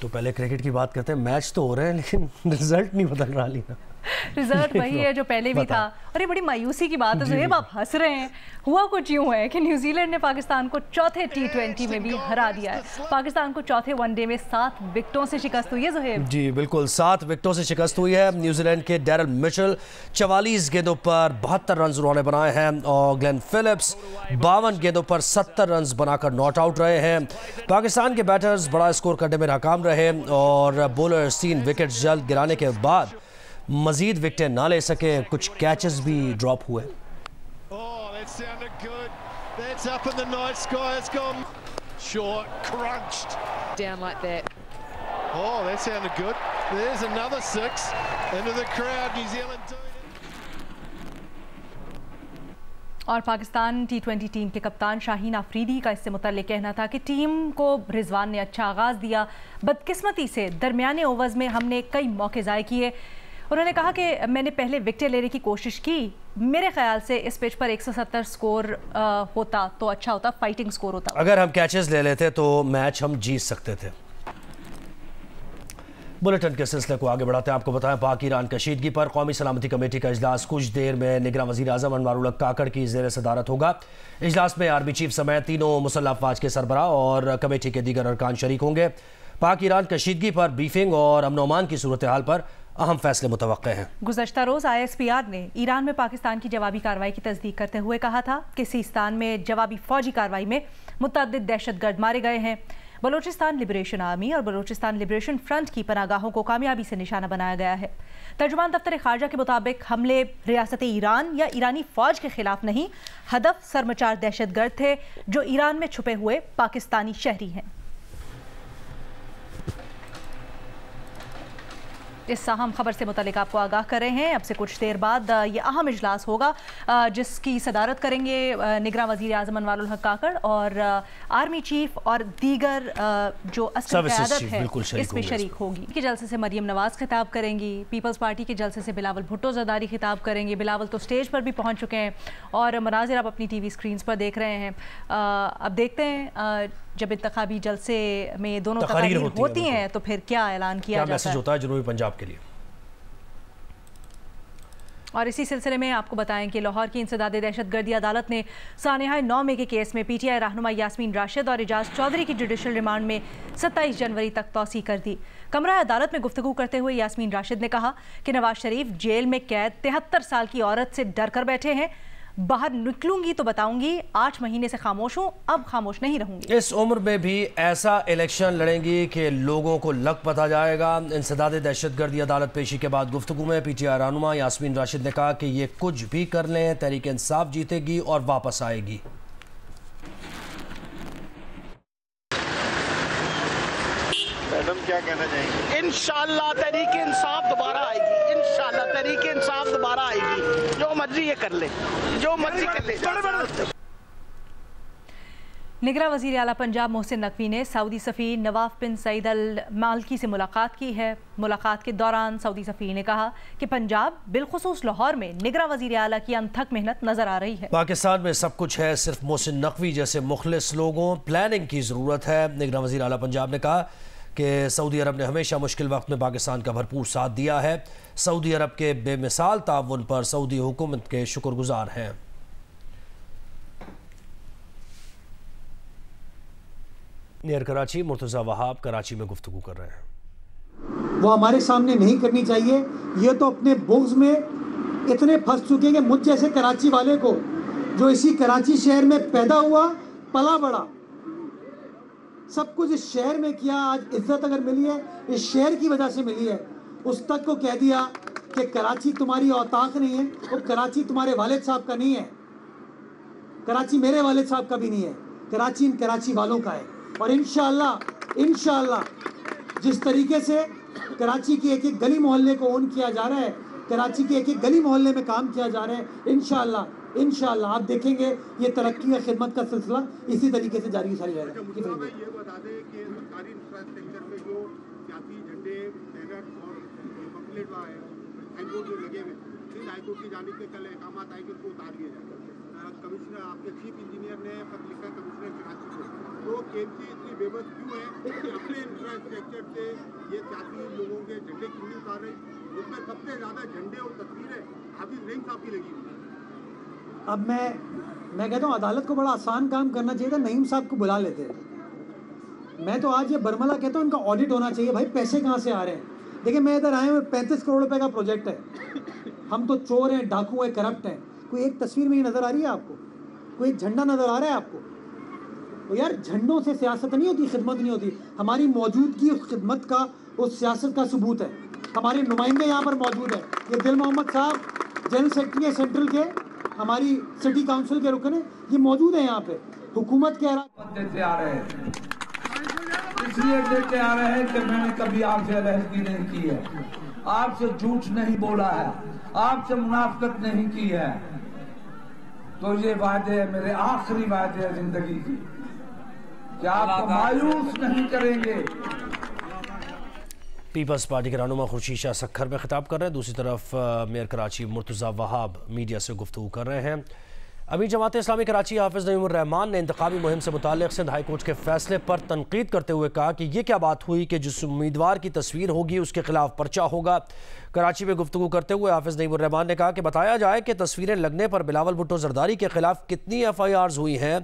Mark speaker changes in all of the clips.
Speaker 1: तो पहले क्रिकेट की बात करते हैं। मैच तो हो रहे हैं लेकिन रिजल्ट नहीं बदल रहा लीना।
Speaker 2: रिजल्ट वही है जो पहले भी था। और ये बड़ी मायूसी की बात है ज़ुहैब, आप हंस रहे हैं। हुआ कुछ यूँ है कि न्यूजीलैंड ने पाकिस्तान को चौथे T20 में भी हरा दिया है। पाकिस्तान को चौथे वनडे में 7 विकेटों से शिकस्त हुई है ज़ुहैब।
Speaker 1: जी बिल्कुल, 7 विकेटों से शिकस्त हुई है। न्यूजीलैंड के डैरल मिचेल 44 गेंदों पर 72 रन उन्होंने बनाए हैं और ग्लेन फिलिप्स 52 गेंदों पर 70 रन बनाकर नॉट आउट रहे हैं। पाकिस्तान के बैटर्स बड़ा स्कोर करने में नाकाम रहे और बॉलर्स 3 विकेट जल्द गिराने के बाद मजीद विकेटें ना ले सके। कुछ कैचेस भी ड्रॉप हुए।
Speaker 2: और पाकिस्तान T20 टीम के कप्तान शाहीन अफरीदी का इससे मुतल्लिक कहना था कि टीम को रिजवान ने अच्छा आगाज़ दिया, बदकिस्मती से दरमियाने ओवर्स में हमने कई मौके ज़ाय किए। उन्होंने कहा कि मैंने पहले विकेटें लेने की कोशिश की, मेरे ख्याल से इस पिच पर 170 स्कोर होता तो अच्छा होता, फाइटिंग स्कोर होता।
Speaker 1: अगर हम कैचेस ले लेते तो मैच हम जीत सकते थे। बुलेटिन के सिलसिले को आगे बढ़ाते हैं। आपको बताएं, पाक ईरान कशीदगी पर कौमी सलामती कमेटी का इजलास कुछ देर में निगरां वज़ीर आज़म अनवारुल हक काकड़ की ज़ेर सदारत होगा। इजलास में आर्मी चीफ समेत तीनों मुसल्लह अफवाज के सरबराह और कमेटी के दीगर अरकान शरीक होंगे। पाक ईरान कशीदगी पर ब्रीफिंग और अमन अमान की सूरत हाल पर अहम फैसले मुतवक्के हैं।
Speaker 2: गुज़श्ता रोज़ ISPR ने ईरान में पाकिस्तान की जवाबी कार्रवाई की तस्दीक करते हुए कहा था कि सीस्तान में जवाबी फौजी कार्रवाई में मुतअद्दिद दहशतगर्द मारे गए हैं। बलोचिस्तान लिबरेशन आर्मी और बलोचिस्तान लिबरेशन फ्रंट की पनागाहों को कामयाबी से निशाना बनाया गया है। तर्जुमान दफ्तर खारजा के मुताबिक हमले रियासत ईरान या ईरानी फौज के खिलाफ नहीं, हदफ सरमचार दहशतगर्द थे जो ईरान में छुपे हुए पाकिस्तानी शहरी हैं। इस अहम खबर से मुतालिक आपको आगाह कर रहे हैं। अब से कुछ देर बाद ये अहम इजलास होगा जिसकी सदारत करेंगे निगरां वज़ीर आज़म अनवारुल हक काकड़ और आर्मी चीफ और दीगर जो अस्करी क़यादत है इसमें शरीक होगी। के जलसे से मरियम नवाज खिताब करेंगी, पीपल्स पार्टी के जलसे से बिलावल भुट्टो ज़रदारी खिताब करेंगे। बिलावल तो स्टेज पर भी पहुँच चुके हैं और मनाजिर आप अपनी TV स्क्रीन पर देख रहे हैं। अब देखते हैं जब इंतखाबी जलसे में दोनों तकरीर होती हैं तो फिर क्या ऐलान किया जाता है,
Speaker 1: मैसेज होता है जनूबी पंजाब के लिए।
Speaker 2: और इसी सिलसिले में आपको बताएं कि लाहौर की इंसदादे दहशतगर्दी अदालत ने सानेहा 9 मई के केस में PTI रहनुमा यास्मीन राशिद और एजाज चौधरी की जुडिशल रिमांड में 27 जनवरी तक तौसी कर दी। कमरा अदालत में गुफ्तगू करते हुए यास्मीन राशिद ने कहा कि नवाज शरीफ जेल में कैद 73 साल की औरत से डर कर बैठे हैं। बाहर निकलूंगी तो बताऊंगी, 8 महीने से खामोश हूं, अब खामोश नहीं रहूंगी।
Speaker 1: इस उम्र में भी ऐसा इलेक्शन लड़ेंगी कि लोगों को लग पता जाएगा। इंसदादे दहशतगर्दी अदालत पेशी के बाद गुफ्तगू में PTI रहनुमा यास्मीन राशिद ने कहा कि ये कुछ भी कर लें, तहरीक इंसाफ जीतेगी और वापस आएगी।
Speaker 3: मैडम क्या कहना चाहेंगे?
Speaker 4: इंशाअल्लाह तहरीक इंसाफ दोबारा आएगी, इंशाअल्लाह तहरीक इंसाफ दोबारा आएगी। जो मर्जी ये कर ले, जो मर्जी कर ले।
Speaker 2: निगरां वज़ीर आला पंजाब मोहसिन नकवी ने सऊदी सफ़ीर नवाफ बिन सईद अल मालकी से मुलाकात की है। मुलाकात के दौरान सऊदी सफ़ीर ने कहा कि पंजाब बिलखुसूस लाहौर में निगरां वज़ीर आला की अनथक मेहनत नजर आ रही है।
Speaker 1: पाकिस्तान में सब कुछ है, सिर्फ मोहसिन नकवी जैसे मुखलिस लोगों प्लानिंग की ज़रूरत है। निगरां वज़ीर आला पंजाब ने कहा कि सऊदी अरब ने हमेशा मुश्किल वक्त में पाकिस्तान का भरपूर साथ दिया है। सऊदी अरब के बेमिसाल ताउन पर सऊदी हुकूमत के शुक्रगुजार हैं। नियर कराची मुर्तज़ा वहाब कराची में गुफ्तगू कर रहे हैं।
Speaker 5: वो हमारे सामने नहीं करनी चाहिए। ये तो अपने बुग़्ज़ में इतने फंस चुके हैं कि मुझ जैसे कराची वाले को, जो इसी कराची शहर में पैदा हुआ पला बड़ा, सब कुछ इस शहर में किया, आज इज्जत अगर मिली है इस शहर की वजह से मिली है, उस तक को कह दिया कि कराची तुम्हारी औताक नहीं है, वो कराची तुम्हारे वालिद साहब का नहीं है, कराची मेरे वालिद साहब का भी नहीं है, कराची इन कराची वालों का है। और इंशाअल्लाह जिस तरीके से कराची की एक एक गली मोहल्ले को ओन किया जा रहा है, कराची के एक एक गली मोहल्ले में काम किया जा रहा है, इंशाअल्लाह आप देखेंगे ये तरक्की और खिदमत का सिलसिला इसी तरीके से जारी रहेगा।
Speaker 3: ये बता दें कि सरकारी इंफ्रास्ट्रक्चर पे जो सियासी झंडे, बैनर और पम्पलेट हाईकोर्ट जो लगे हुए, इस हाईकोर्ट की जानिब से कल अहकाम आए कि उनको उतार दिया जाए। कमिश्नर आपके चीफ इंजीनियर ने पत्र लिखा कमिश्नर कराची को, तो केएमसी इतनी बेबस क्यों है कि अपने इंफ्रास्ट्रक्चर से ये सियासी लोगों के झंडे क्यों नहीं उतार रहे? उसमें सबसे ज्यादा झंडे और तस्वीरें हाफिज नईम साहब की लगी हुई है।
Speaker 5: अब मैं कहता हूँ अदालत को बड़ा आसान काम करना चाहिए था, नईम साहब को बुला लेते। मैं तो आज ये बरमला कहता हूँ इनका ऑडिट होना चाहिए। भाई पैसे कहाँ से आ रहे हैं? देखिए मैं इधर आए हुए 35 करोड़ रुपए का प्रोजेक्ट है। हम तो चोर हैं, डाकू हैं, करप्ट हैं। कोई एक तस्वीर में ही नजर आ रही है आपको? कोई एक झंडा नजर आ रहा है आपको? तो यार झंडों से सियासत नहीं होती, खिदमत नहीं होती। हमारी मौजूदगी उस खिदमत का, उस सियासत का सबूत है। हमारे नुमाइंदे यहाँ पर मौजूद है। ये दिल मोहम्मद साहब जनरल सेक्रेटरी है सेंट्रल के, हमारी सिटी काउंसिल के रुकन है, ये मौजूद है यहाँ पे। हुकूमत के
Speaker 6: देते आ रहे हैं, इसलिए देते आ रहे हैं कि मैंने कभी आपसे अलहदगी नहीं की है, आपसे झूठ नहीं बोला है, आपसे मुनाफिकत नहीं की है। तो ये वादे मेरे आखिरी वादे है जिंदगी की कि आपको मायूस नहीं करेंगे।
Speaker 1: पीपल्स पार्टी के रहनुमा खुर्शीद शाह सक्खर में खिताब कर रहे हैं। दूसरी तरफ मेयर कराची मुर्तज़ा वहाब मीडिया से गुफ्तगू कर रहे हैं। अमीर जमात इस्लामी कराची हाफिज नईमुर रहमान ने इंतखाबी मुहिम से मुताल्लिक़ सिंध हाई कोर्ट के फैसले पर तनकीद करते हुए कहा कि यह क्या बात हुई कि जिस उम्मीदवार की तस्वीर होगी उसके खिलाफ पर्चा होगा। कराची में गुफ्तगू करते हुए हाफिज नईमुर रहमान ने कहा कि बताया जाए कि तस्वीरें लगने पर बिलावल भुट्टो जरदारी के खिलाफ कितनी FIRs हुई हैं।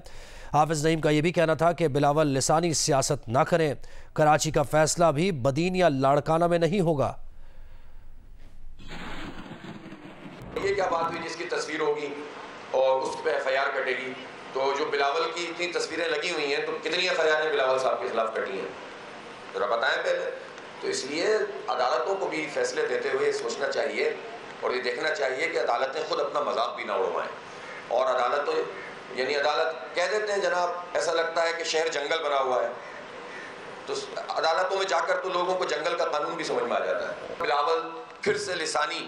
Speaker 1: हाफिज नईम का यह भी कहना था कि बिलावल लिसानी सियासत ना करें, कराची का फैसला भी बदीन या लाड़काना में नहीं होगा।
Speaker 7: ये क्या बात हुई जिसकी तस्वीर होगी और उस पर FIR कटेगी? तो जो बिलावल की इतनी तस्वीरें लगी हुई हैं, तो कितनी FIR ने बिलावल साहब के खिलाफ कटी हैं, जरा बताएं पहले। तो इसलिए अदालतों को भी फैसले देते हुए सोचना चाहिए और ये देखना चाहिए कि अदालतें खुद अपना मजाक भी ना उड़वाएं। और अदालतों यानी अदालत कह देते हैं जनाब, ऐसा लगता है कि शहर जंगल बना हुआ है, तो अदालतों में जाकर तो लोगों को जंगल का कानून भी समझ में आ जाता है। बिलावल फिर से लिसानी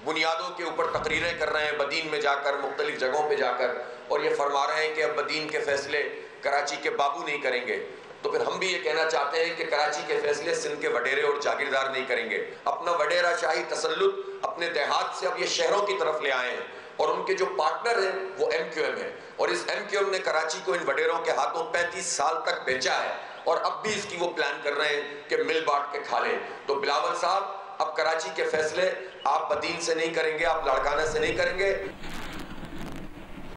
Speaker 7: बुनियादों के ऊपर तकरीरें कर रहे हैं बदीन में जाकर, मुख्तलिफ जगहों पे जाकर, और ये फरमा रहे हैं कि अब बदीन के फैसले कराची के बाबू नहीं करेंगे। तो फिर हम भी ये कहना चाहते हैं कि कराची के फैसले सिंध के वडेरे और जागीरदार नहीं करेंगे। अपना वडेरा शाही तसल्लुत अपने देहात से अब ये शहरों की तरफ ले आए हैं और उनके जो पार्टनर हैं वो MQM है, और इस MQM ने कराची को इन वडेरों के हाथों 35 साल तक बेचा है और अब भी इसकी वो प्लान कर रहे हैं कि मिल बांट के खा लें। तो बिलावल साहब, अब कराची के फैसले आप बदीन से नहीं करेंगे, आप लाड़काना से नहीं करेंगे।